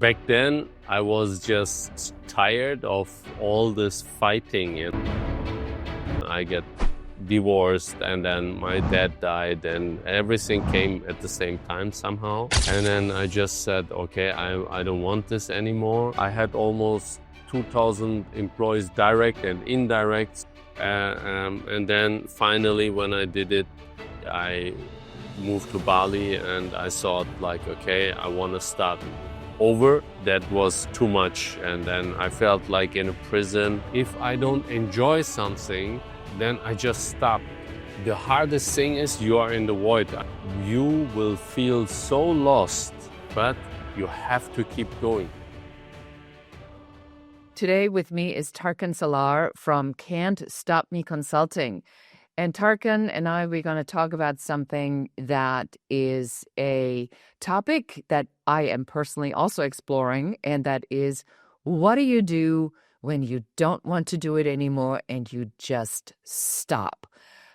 Back then, I was just tired of all this fighting. I get divorced, and then my dad died, and everything came at the same time somehow. And then I just said, okay, I don't want this anymore. I had almost 2,000 employees, direct and indirect. And then finally, when I did it, I moved to Bali, and I thought like, okay, I want to start over. That was too much, and then I felt like in a prison. If I don't enjoy something, then I just stop. The hardest thing is you are in the void. You will feel so lost, but you have to keep going. Today with me is Tarkan Salar from Can't Stop Me Consulting. And Tarkan and we're going to talk about something that is a topic that I am personally also exploring, and that is, what do you do when you don't want to do it anymore and you just stop?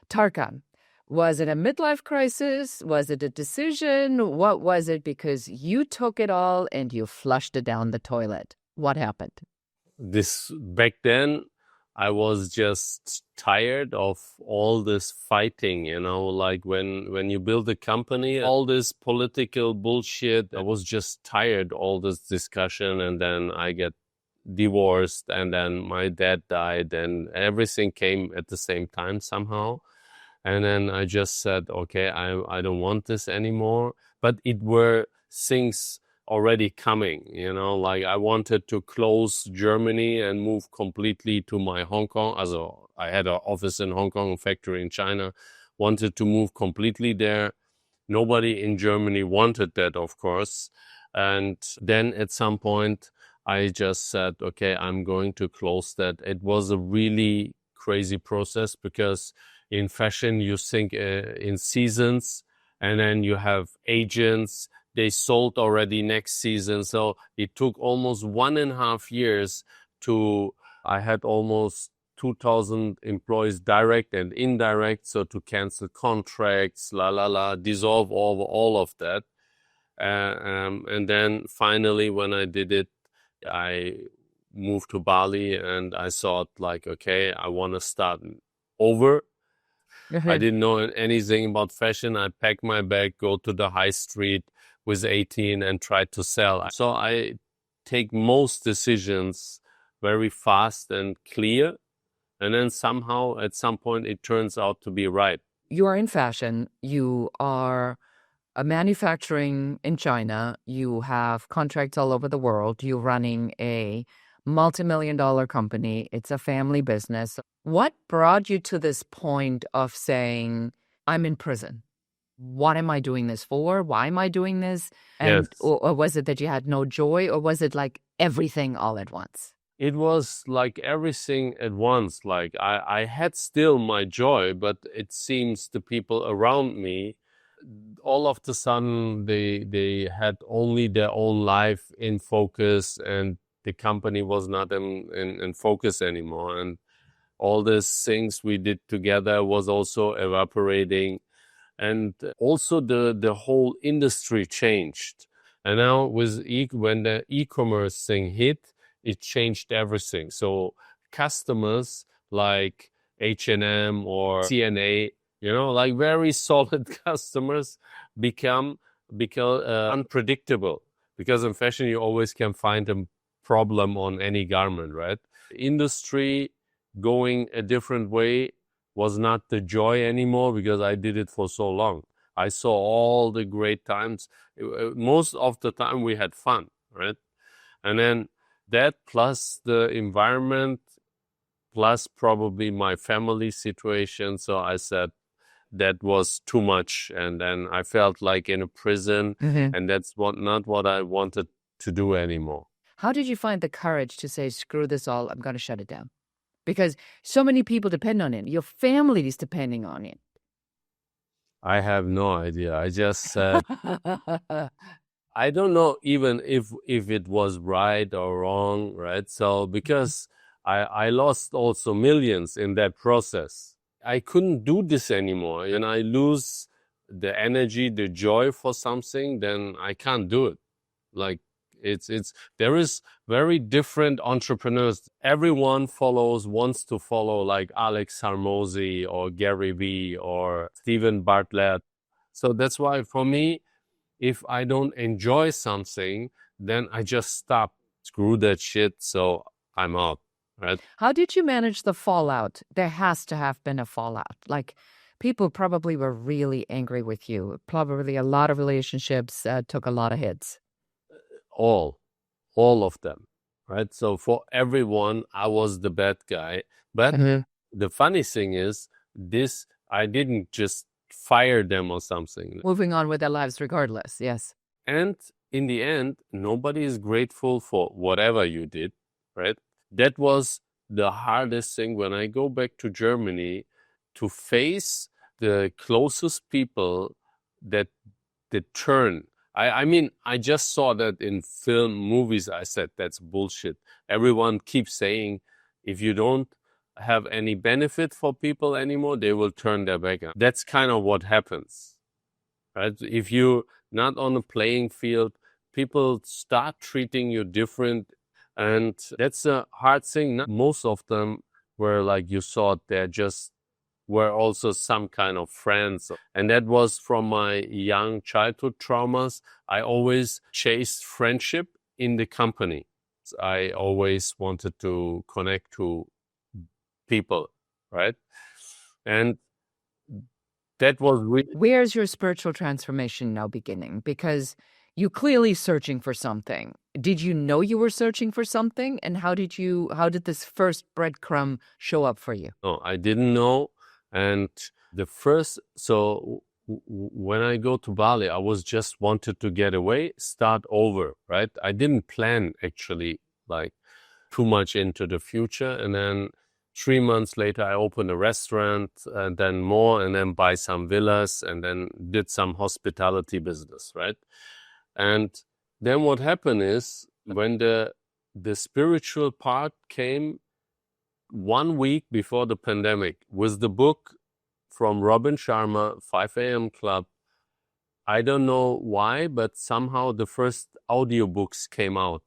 Tarkan, was it a midlife crisis? Was it a decision? What was it? Because you took it all and you flushed it down the toilet. What happened? Back then, I was just tired of all this fighting, like when you build a company, all this political bullshit. I was just tired, all this discussion, and then I get divorced, and then my dad died, and everything came at the same time somehow. And then I just said, okay, I don't want this anymore. But it were things already coming, like I wanted to close Germany and move completely to my Hong Kong. Also, I had an office in Hong Kong, a factory in China, wanted to move completely there. Nobody in Germany wanted that, of course. And then at some point, I just said, okay, I'm going to close that. It was a really crazy process, because in fashion, you think in seasons, and then you have agents. They sold already next season. So it took almost 1.5 years I had almost 2,000 employees, direct and indirect. So to cancel contracts, dissolve all of that. And then finally, when I did it, I moved to Bali, and I thought like, okay, I want to start over. I didn't know anything about fashion. I packed my bag, go to the high street with 18 and tried to sell. So I take most decisions very fast and clear. And then somehow at some point it turns out to be right. You are in fashion. You are manufacturing in China. You have contracts all over the world. You're running a multimillion-dollar company. It's a family business. What brought you to this point of saying, I'm in prison? What am I doing this for? Why am I doing this? And Yes. or was it that you had no joy, or was it like everything all at once? It was like everything at once. Like I had still my joy, but it seems the people around me, all of the sudden they had only their own life in focus, and the company was not in focus anymore. And all these things we did together was also evaporating. And also the whole industry changed. And now when the e-commerce thing hit, it changed everything. So customers like H&M or CNA, like very solid customers become unpredictable. Because in fashion, you always can find a problem on any garment, right? Industry going a different way was not the joy anymore, because I did it for so long. I saw all the great times. Most of the time we had fun, right? And then that plus the environment, plus probably my family situation. So I said that was too much. And then I felt like in a prison, and that's not what I wanted to do anymore. How did you find the courage to say, screw this all, I'm going to shut it down? Because so many people depend on it. Your family is depending on it. I have no idea. I just said, I don't know even if it was right or wrong, right? So because I lost also millions in that process. I couldn't do this anymore. And I lose the energy, the joy for something, then I can't do it. Like There is very different entrepreneurs. Everyone wants to follow like Alex Hormozi or Gary Vee or Stephen Bartlett. So that's why for me, if I don't enjoy something, then I just stop. Screw that shit. So I'm out. Right. How did you manage the fallout? There has to have been a fallout. Like, people probably were really angry with you. Probably a lot of relationships took a lot of hits. All of them. Right. So for everyone, I was the bad guy. But the funny thing is, I didn't just fire them or something. Moving on with their lives regardless, yes. And in the end, nobody is grateful for whatever you did, right? That was the hardest thing when I go back to Germany, to face the closest people that turn. I mean, I just saw that in film, movies. I said, that's bullshit. Everyone keeps saying, if you don't have any benefit for people anymore, they will turn their back on. That's kind of what happens, right? If you're not on a playing field, people start treating you different. And that's a hard thing. Most of them were like you thought they're just were also some kind of friends. And that was from my young childhood traumas. I always chased friendship in the company. I always wanted to connect to people, right? And that was really... Where's your spiritual transformation now beginning? Because you're clearly searching for something. Did you know you were searching for something? And how did this first breadcrumb show up for you? No, I didn't know. And when I go to Bali, I was just wanted to get away, start over, right? I didn't plan actually like too much into the future. And then 3 months later, I opened a restaurant, and then more, and then buy some villas, and then did some hospitality business, right? And then what happened is when the spiritual part came 1 week before the pandemic with the book from Robin Sharma, 5 a.m. Club. I don't know why, but somehow the first audiobooks came out.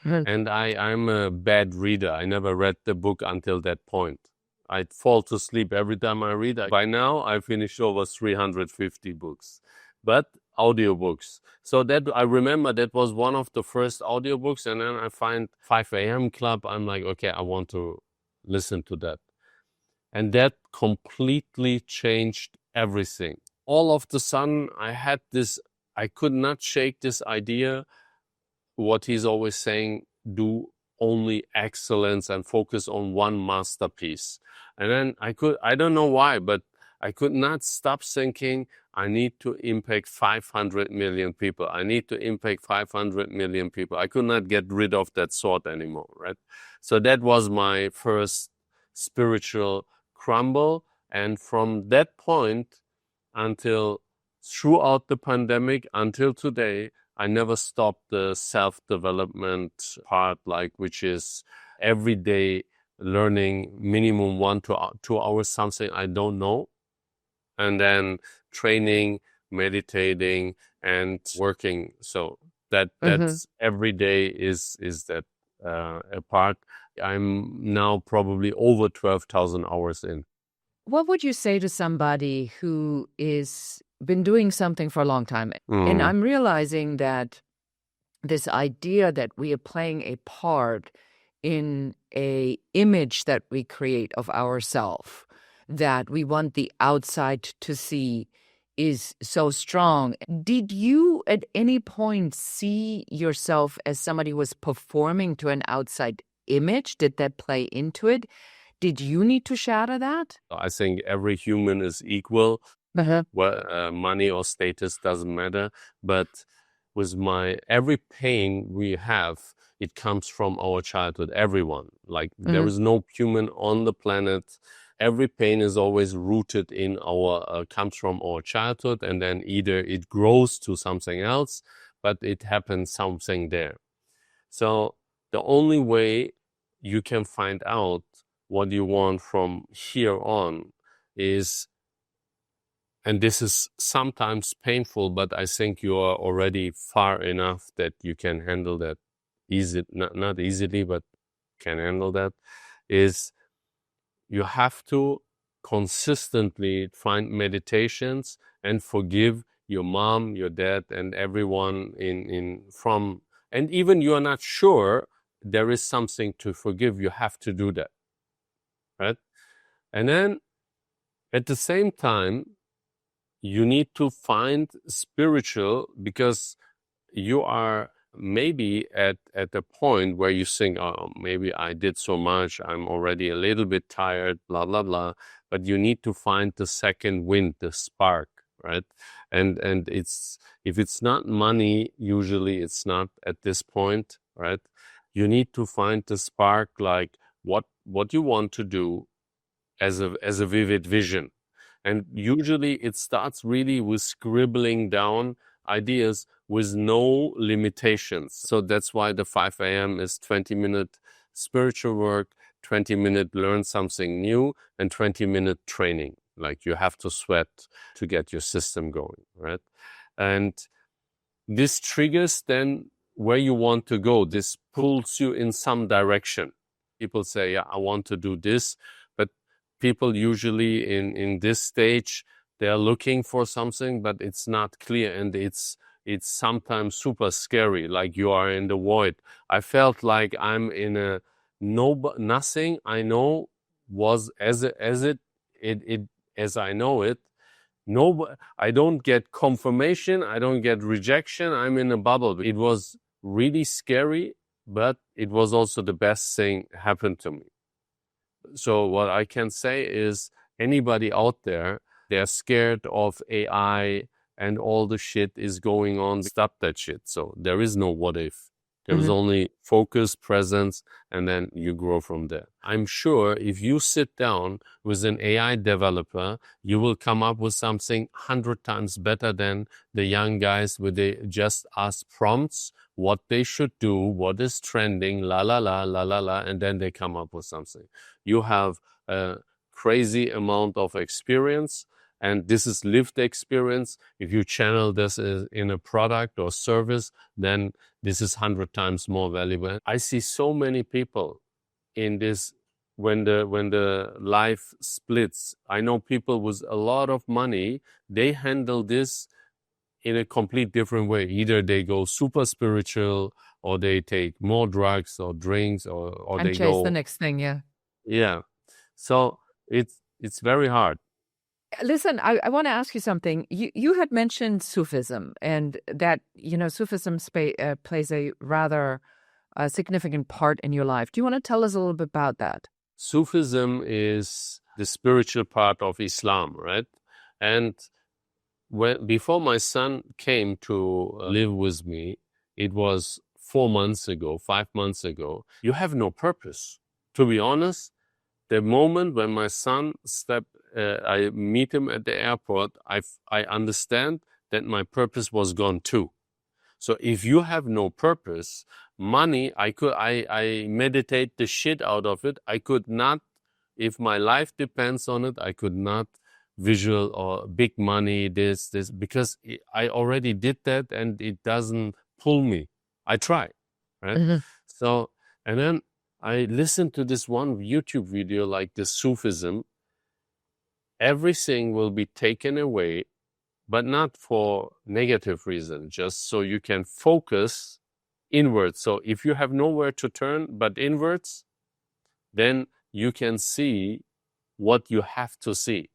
And I'm a bad reader. I never read the book until that point. I'd fall to sleep every time I read. By now, I finished over 350 books, but audiobooks. So that I remember that was one of the first audiobooks. And then I find 5 a.m. Club. I'm like, okay, I want to listen to that. And that completely changed everything. All of the sudden, I could not shake this idea, what he's always saying, do only excellence and focus on one masterpiece. And then I don't know why, but I could not stop thinking, I need to impact 500 million people. I need to impact 500 million people. I could not get rid of that thought anymore, right? So that was my first spiritual crumble. And from that point until throughout the pandemic, until today, I never stopped the self-development part, which is every day learning minimum 1 to 2 hours, something I don't know. And then training, meditating, and working. So that's every day is that a part. I'm now probably over 12,000 hours in. What would you say to somebody who is been doing something for a long time? And I'm realizing that this idea that we are playing a part in a image that we create of ourselves, that we want the outside to see, is so strong. Did you at any point see yourself as somebody who was performing to an outside image? Did that play into it? Did you need to shatter that? I think every human is equal. Well, money or status doesn't matter. But with every pain we have, it comes from our childhood. Everyone. There is no human on the planet. Every pain is always rooted in comes from our childhood, and then either it grows to something else, but it happens something there. So the only way you can find out what you want from here on is And this is sometimes painful, but I think you are already far enough that you can handle that not easily, but can handle that, is you have to consistently find meditations and forgive your mom, your dad, and everyone and even you are not sure there is something to forgive, you have to do that, right? And then at the same time, you need to find spiritual, because you are maybe at a point where you think, oh, maybe I did so much, I'm already a little bit tired, blah, blah, blah. But you need to find the second wind, the spark, right? And if it's not money, usually it's not at this point, right? You need to find the spark, like what you want to do as a vivid vision. And usually it starts really with scribbling down ideas with no limitations. So that's why the 5 a.m. is 20-minute spiritual work, 20-minute learn something new, and 20-minute training. Like you have to sweat to get your system going, right? And this triggers then where you want to go. This pulls you in some direction. People say, yeah, I want to do this. But people usually in this stage, they're looking for something, but it's not clear. And it's sometimes super scary, like you are in the void. I felt like I'm in a nothing I know was as I know it. No, I don't get confirmation. I don't get rejection. I'm in a bubble. It was really scary, but it was also the best thing happened to me. So what I can say is anybody out there, they're scared of AI and all the shit is going on. Stop that shit. So there is no what if. There is only focus, presence, and then you grow from there. I'm sure if you sit down with an AI developer, you will come up with something 100 times better than the young guys where they just ask prompts, what they should do, what is trending, la, la, la, la, la, la, and then they come up with something. You have a crazy amount of experience, and this is lived experience. If you channel this in a product or service, then this is 100 times more valuable. I see so many people in this when the life splits. I know people with a lot of money, they handle this in a complete different way. Either they go super spiritual, or they take more drugs or drinks, or And they chase go the next thing, yeah. Yeah. So it's very hard. Listen, I want to ask you something. You had mentioned Sufism, and that, Sufism plays a rather significant part in your life. Do you want to tell us a little bit about that? Sufism is the spiritual part of Islam, right? And before my son came to live with me, it was 4 months ago, 5 months ago. You have no purpose. To be honest, the moment when my son I meet him at the airport, I understand that my purpose was gone too. So if you have no purpose, money, I meditate the shit out of it. I could not, if my life depends on it, I could not visual or big money, this, because I already did that and it doesn't pull me. I try, right? So, and then I listened to this one YouTube video, like the Sufism. Everything will be taken away, but not for negative reason, just so you can focus inwards. So if you have nowhere to turn but inwards, then you can see what you have to see.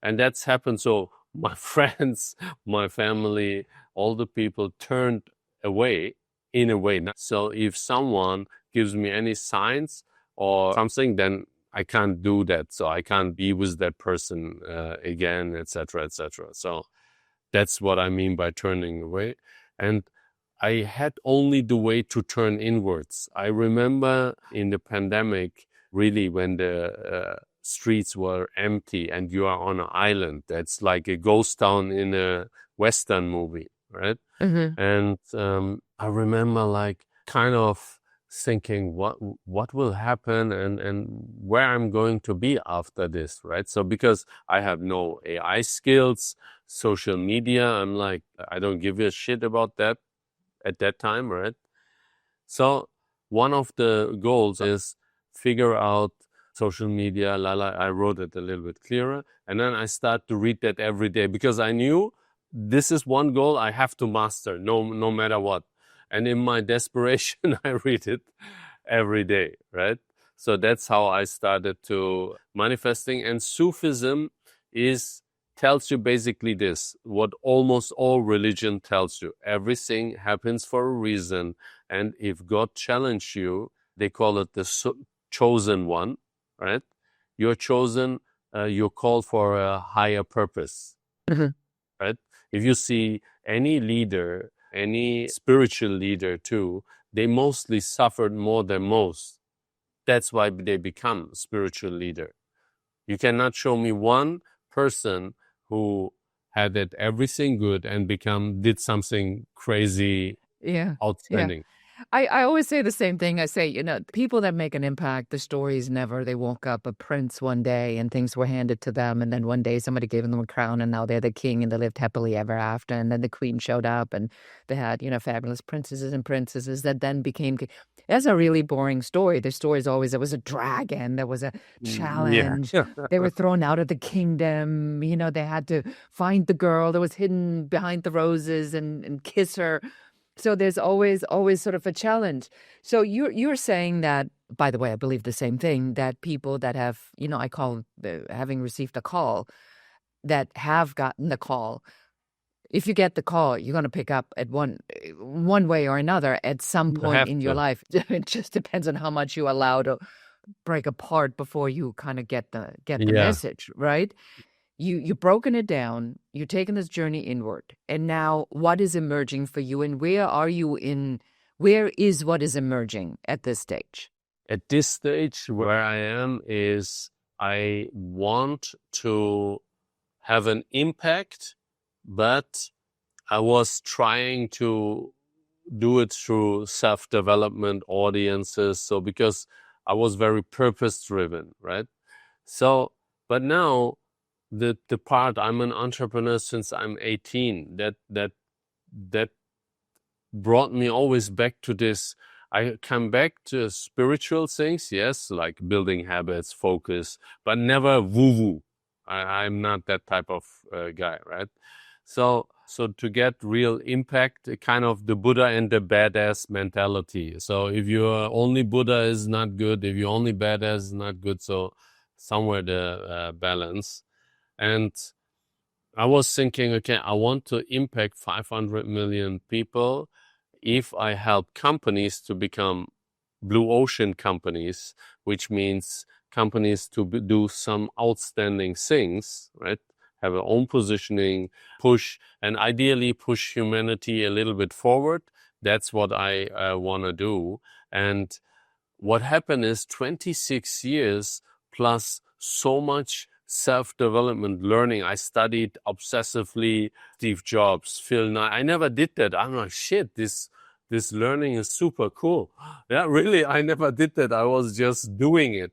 And that's happened. So my friends, my family, all the people turned away in a way. So if someone gives me any signs or something, then I can't do that. So I can't be with that person again, etc., etc. So that's what I mean by turning away. And I had only the way to turn inwards. I remember in the pandemic, really, when the streets were empty and you are on an island, that's like a ghost town in a Western movie, right? And I remember like kind of thinking what will happen and where I'm going to be after this, right? So because I have no AI skills, social media, I'm like, I don't give a shit about that at that time, right? So one of the goals is figure out social media. Lala, I wrote it a little bit clearer. And then I start to read that every day because I knew this is one goal I have to master, no matter what. And in my desperation, I read it every day, right? So that's how I started to manifesting. And Sufism is tells you basically this, what almost all religion tells you. Everything happens for a reason. And if God challenged you, they call it the chosen one, right? You're chosen, you're called for a higher purpose, right? If you see any leader, any spiritual leader too, they mostly suffered more than most. That's why they become spiritual leader. You cannot show me one person who had it everything good and did something crazy, Yeah. Yeah. outstanding. I always say the same thing. I say, people that make an impact, the stories never, they woke up a prince one day and things were handed to them. And then one day somebody gave them a crown and now they're the king and they lived happily ever after. And then the queen showed up and they had, fabulous princesses and princesses that then became king. That's a really boring story. The story is always there was a dragon, there was a Yeah. challenge, they were thrown out of the kingdom. They had to find the girl that was hidden behind the roses and kiss her. So there's always sort of a challenge. So you're saying that, by the way, I believe the same thing, that people that have, I call having received a call, that have gotten the call. If you get the call, you're going to pick up at one way or another at some You point have in your to. life. It just depends on how much you allow to break apart before you kind of get the Yeah. message, right? You've broken it down, you're taking this journey inward, and now what is emerging for you, and where is what is emerging at this stage? At this stage, where I am is I want to have an impact, but I was trying to do it through self-development audiences. So because I was very purpose-driven, right? So, but now the part I'm an entrepreneur since I'm 18, that brought me always back to this. I come back to spiritual things, yes, like building habits, focus, but never woo-woo. I'm not that type of guy, right? So to get real impact, kind of the Buddha and the badass mentality. So if you're only Buddha is not good, if you're only badass is not good. So somewhere the balance. And I was thinking, okay, I want to impact 500 million people. If I help companies to become blue ocean companies, which means companies to do some outstanding things, right? Have their own positioning, and ideally push humanity a little bit forward. That's what I want to do. And what happened is 26 years plus so much self-development learning. I studied obsessively Steve Jobs, Phil Knight. I never did that. I'm like, shit, this learning is super cool. Yeah, really, I never did that. I was just doing it.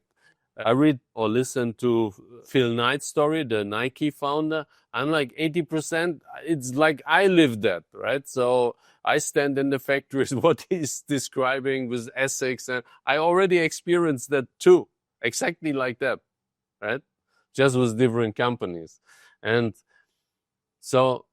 I read or listen to Phil Knight's story, the Nike founder. I'm like 80%. It's like I lived that, right? So I stand in the factories, what he's describing with ethics, and I already experienced that too, exactly like that, right? Just with different companies. And so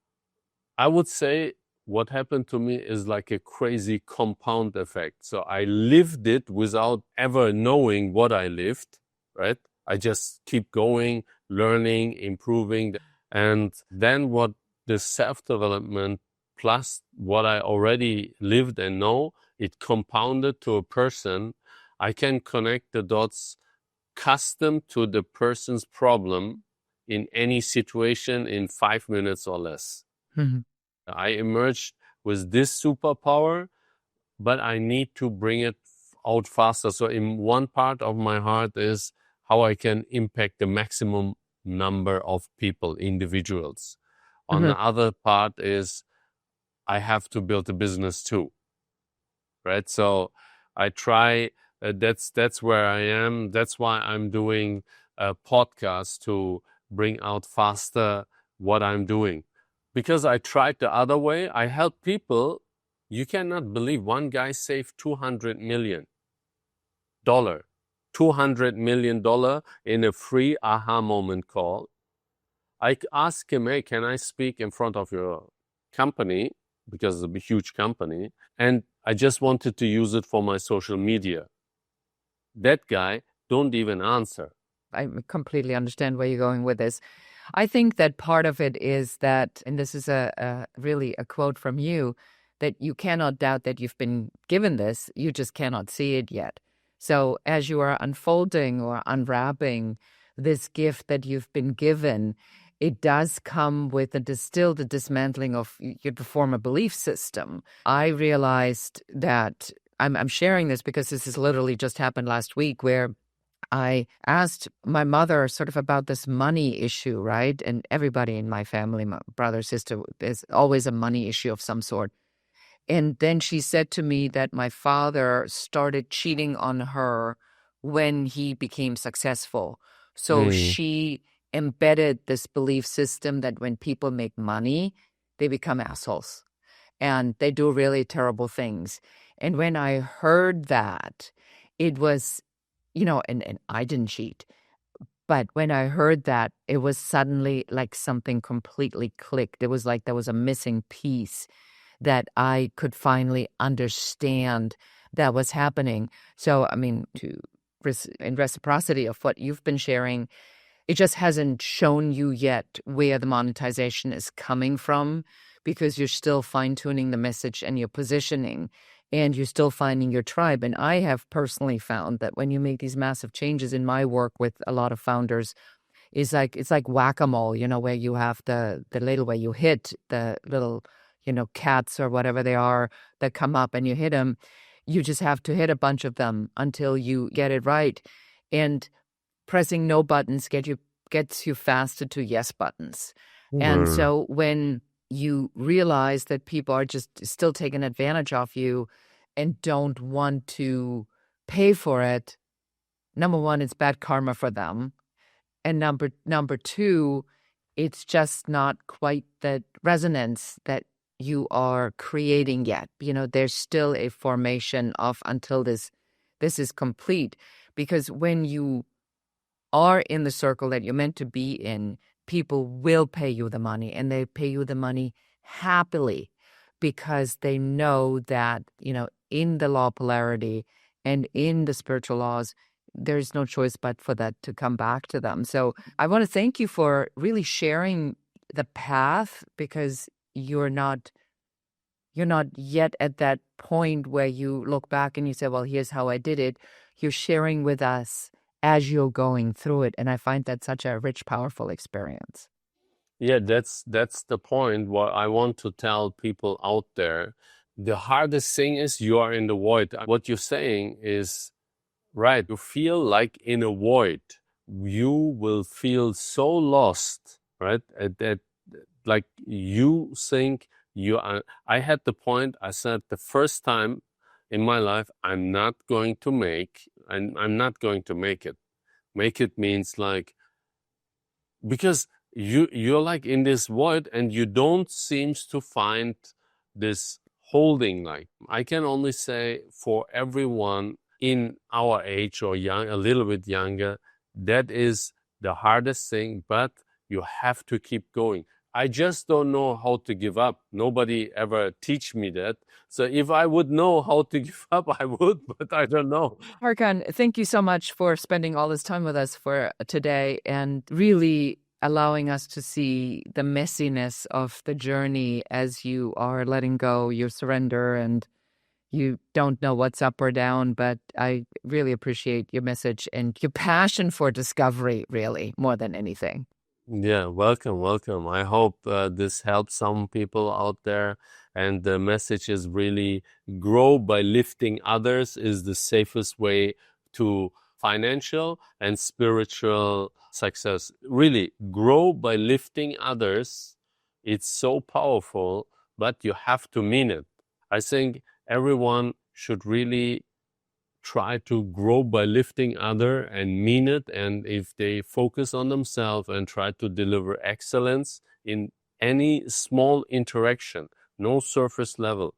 I would say what happened to me is like a crazy compound effect. So I lived it without ever knowing what I lived, right? I just keep going, learning, improving. And then what the self-development plus what I already lived and know, it compounded to a person. I can connect the dots custom to the person's problem in any situation in 5 minutes or less. Mhm. I emerged with this superpower, but I need to bring it out faster. So in one part of my heart is how I can impact the maximum number of people, individuals. On Mhm. the other part is I have to build a business too, right? So I try. That's where I am. That's why I'm doing a podcast to bring out faster what I'm doing. Because I tried the other way. I help people. You cannot believe one guy saved $200 million. $200 million in a free aha moment call. I asked him, hey, can I speak in front of your company? Because it's a huge company. And I just wanted to use it for my social media. That guy don't even answer. I completely understand where you're going with this. I think that part of it is that, and this is really a quote from you, that you cannot doubt that you've been given this, you just cannot see it yet. So as you are unfolding or unwrapping this gift that you've been given, it does come with still the dismantling of your former belief system. I realized that I'm sharing this because this has literally just happened last week, where I asked my mother sort of about this money issue, right? And everybody in my family, my brother, sister, there's always a money issue of some sort. And then she said to me that my father started cheating on her when he became successful. So she embedded this belief system that when people make money, they become assholes and they do really terrible things. And when I heard that, it was, and I didn't cheat. But when I heard that, it was suddenly like something completely clicked. It was like there was a missing piece that I could finally understand that was happening. So, I mean, in reciprocity of what you've been sharing, it just hasn't shown you yet where the monetization is coming from, because you're still fine-tuning the message and your positioning, and you're still finding your tribe. And I have personally found that when you make these massive changes in my work with a lot of founders, it's like whack-a-mole, where you have the ladle where you hit the little, cats or whatever they are that come up and you hit them. You just have to hit a bunch of them until you get it right. And pressing no buttons gets you faster to yes buttons. And so when you realize that people are just still taking advantage of you and don't want to pay for it, number one, it's bad karma for them. And number two, it's just not quite the resonance that you are creating yet. There's still a formation of until this is complete. Because when you are in the circle that you're meant to be in, people will pay you the money, and they pay you the money happily, because they know that, in the law of polarity and in the spiritual laws, there's no choice but for that to come back to them. So I want to thank you for really sharing the path, because you're not yet at that point where you look back and you say, well, here's how I did it. You're sharing with us as you're going through it. And I find that such a rich, powerful experience. Yeah, that's the point. What I want to tell people out there, the hardest thing is you are in the void. What you're saying is right. You feel like in a void. You will feel so lost, right? That like you think you are. I had the point. I said the first time in my life, I'm not going to make, and I'm not going to make it. Make it means like, because you're like in this void and you don't seems to find this holding. Like, I can only say for everyone in our age or young, a little bit younger, that is the hardest thing, but you have to keep going. I just don't know how to give up. Nobody ever teach me that. So if I would know how to give up, I would, but I don't know. Tarkan, thank you so much for spending all this time with us for today, and really allowing us to see the messiness of the journey as you are letting go, you surrender, and you don't know what's up or down. But I really appreciate your message and your passion for discovery, really, more than anything. Yeah, welcome. I hope this helps some people out there. And the message is really grow by lifting others is the safest way to financial and spiritual success. Really, grow by lifting others. It's so powerful, but you have to mean it. I think everyone should really try to grow by lifting other and mean it, and if they focus on themselves and try to deliver excellence in any small interaction, no surface level,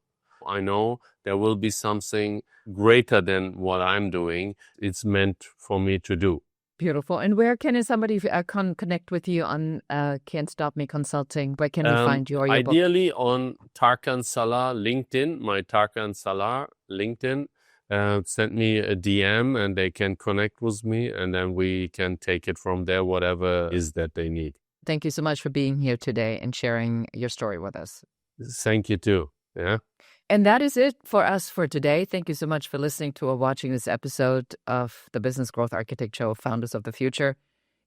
I know there will be something greater than what I'm doing. It's meant for me to do. Beautiful. And where can somebody connect with you on Can't Stop Me Consulting? Where can we find you or your book? Ideally on Tarkan Salar LinkedIn, my Tarkan Salar LinkedIn. Send me a DM and they can connect with me, and then we can take it from there, whatever is that they need. Thank you so much for being here today and sharing your story with us. Thank you too. Yeah. And that is it for us for today. Thank you so much for listening to or watching this episode of the Business Growth Architect Show, Founders of the Future.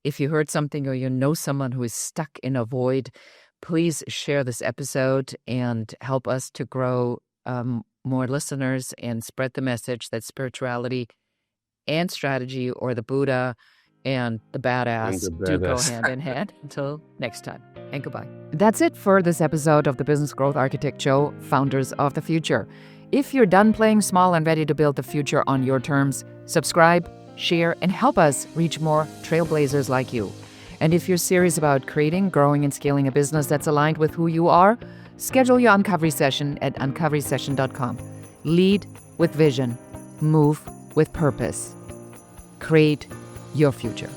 If you heard something or you know someone who is stuck in a void, please share this episode and help us to grow more listeners and spread the message that spirituality and strategy, or the Buddha and the badass, do go hand in hand. Until next time, and goodbye. That's it for this episode of the Business Growth Architect Show, Founders of the Future. If you're done playing small and ready to build the future on your terms, subscribe, share, and help us reach more trailblazers like you. And if you're serious about creating, growing, and scaling a business that's aligned with who you are, schedule your Uncovery session at uncoverysession.com. Lead with vision. Move with purpose. Create your future.